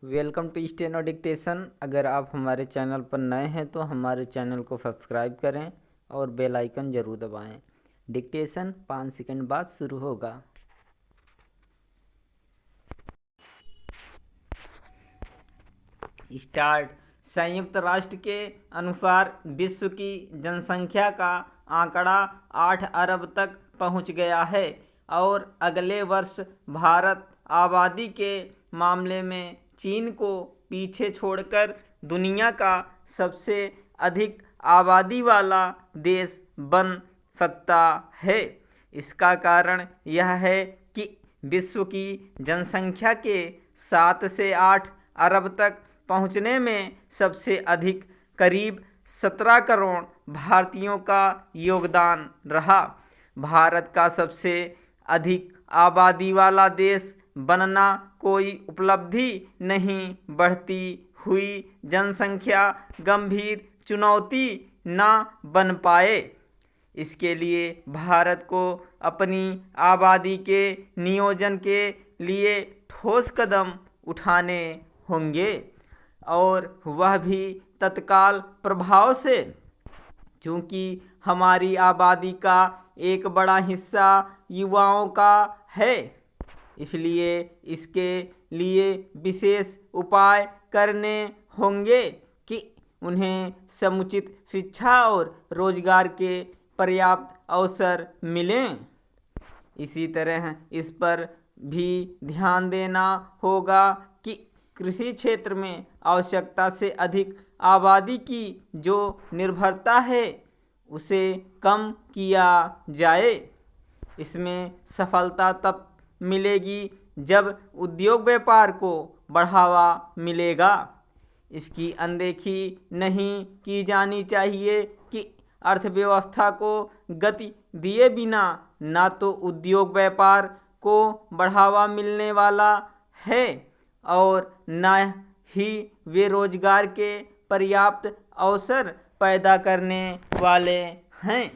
Welcome to steno dictation. अगर आप हमारे चैनल पर नए हैं तो हमारे चैनल को सब्सक्राइब करें और बेल आइकन ज़रूर दबाएं। डिक्टेशन 5 सेकंड बाद शुरू होगा। स्टार्ट। संयुक्त राष्ट्र के अनुसार विश्व की जनसंख्या का आंकड़ा 8 अरब तक पहुंच गया है और अगले वर्ष भारत आबादी के मामले में चीन को पीछे छोड़कर दुनिया का सबसे अधिक आबादी वाला देश बन सकता है। इसका कारण यह है कि विश्व की जनसंख्या के 7 से 8 अरब तक पहुंचने में सबसे अधिक करीब 17 करोड़ भारतीयों का योगदान रहा। भारत का सबसे अधिक आबादी वाला देश बनना कोई उपलब्धि नहीं, बढ़ती हुई जनसंख्या गंभीर चुनौती ना बन पाए। इसके लिए भारत को अपनी आबादी के नियोजन के लिए ठोस कदम उठाने होंगे और वह भी तत्काल प्रभाव से, क्योंकि हमारी आबादी का एक बड़ा हिस्सा युवाओं का है। इसलिए इसके लिए विशेष उपाय करने होंगे कि उन्हें समुचित शिक्षा और रोजगार के पर्याप्त अवसर मिलें। इसी तरह इस पर भी ध्यान देना होगा कि कृषि क्षेत्र में आवश्यकता से अधिक आबादी की जो निर्भरता है उसे कम किया जाए। इसमें सफलता तब मिलेगी जब उद्योग व्यापार को बढ़ावा मिलेगा। इसकी अनदेखी नहीं की जानी चाहिए कि अर्थव्यवस्था को गति दिए बिना ना तो उद्योग व्यापार को बढ़ावा मिलने वाला है और न ही वे रोजगार के पर्याप्त अवसर पैदा करने वाले हैं।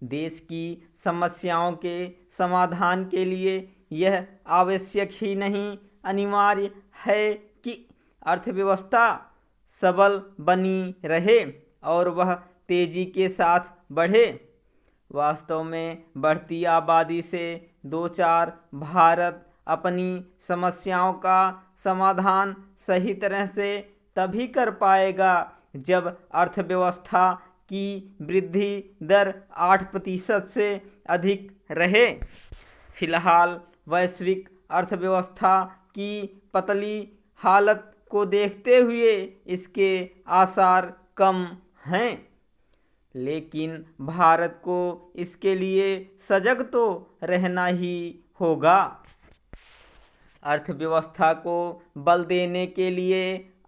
देश की समस्याओं के समाधान के लिए यह आवश्यक ही नहीं, अनिवार्य है कि अर्थव्यवस्था सबल बनी रहे और वह तेजी के साथ बढ़े। वास्तव में बढ़ती आबादी से दो चार भारत अपनी समस्याओं का समाधान सही तरह से तभी कर पाएगा जब अर्थव्यवस्था की वृद्धि दर 8% से अधिक रहे। फिलहाल वैश्विक अर्थव्यवस्था की पतली हालत को देखते हुए इसके आसार कम हैं, लेकिन भारत को इसके लिए सजग तो रहना ही होगा। अर्थव्यवस्था को बल देने के लिए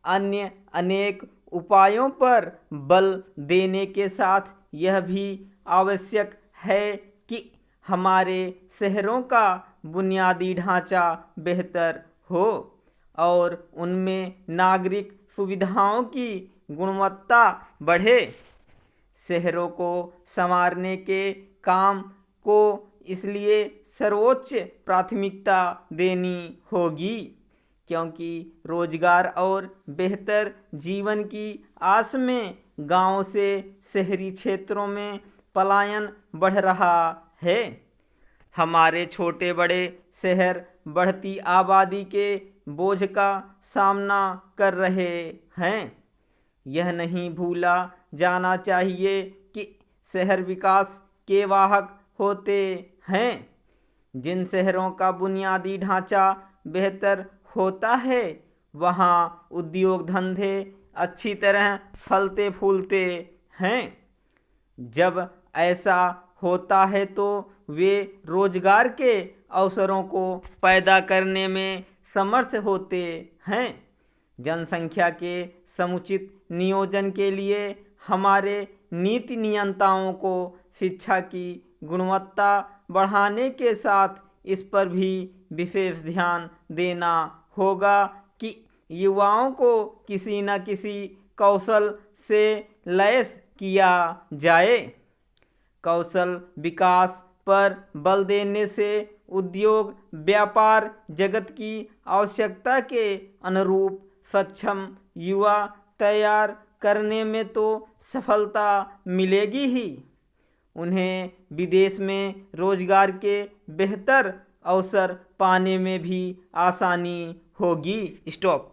अन्य अनेक उपायों पर बल देने के साथ यह भी आवश्यक है कि हमारे शहरों का बुनियादी ढांचा बेहतर हो और उनमें नागरिक सुविधाओं की गुणवत्ता बढ़े। शहरों को संवारने के काम को इसलिए सर्वोच्च प्राथमिकता देनी होगी, क्योंकि रोजगार और बेहतर जीवन की आस में गांव से शहरी क्षेत्रों में पलायन बढ़ रहा है। हमारे छोटे बड़े शहर बढ़ती आबादी के बोझ का सामना कर रहे हैं। यह नहीं भूला जाना चाहिए कि शहर विकास के वाहक होते हैं। जिन शहरों का बुनियादी ढांचा बेहतर होता है वहाँ उद्योग धंधे अच्छी तरह फलते फूलते हैं। जब ऐसा होता है तो वे रोजगार के अवसरों को पैदा करने में समर्थ होते हैं। जनसंख्या के समुचित नियोजन के लिए हमारे नीति नियंताओं को शिक्षा की गुणवत्ता बढ़ाने के साथ इस पर भी विशेष ध्यान देना होगा कि युवाओं को किसी न किसी कौशल से लैस किया जाए। कौशल विकास पर बल देने से उद्योग व्यापार जगत की आवश्यकता के अनुरूप सक्षम युवा तैयार करने में तो सफलता मिलेगी ही, उन्हें विदेश में रोजगार के बेहतर अवसर पाने में भी आसानी होगी। स्टॉप।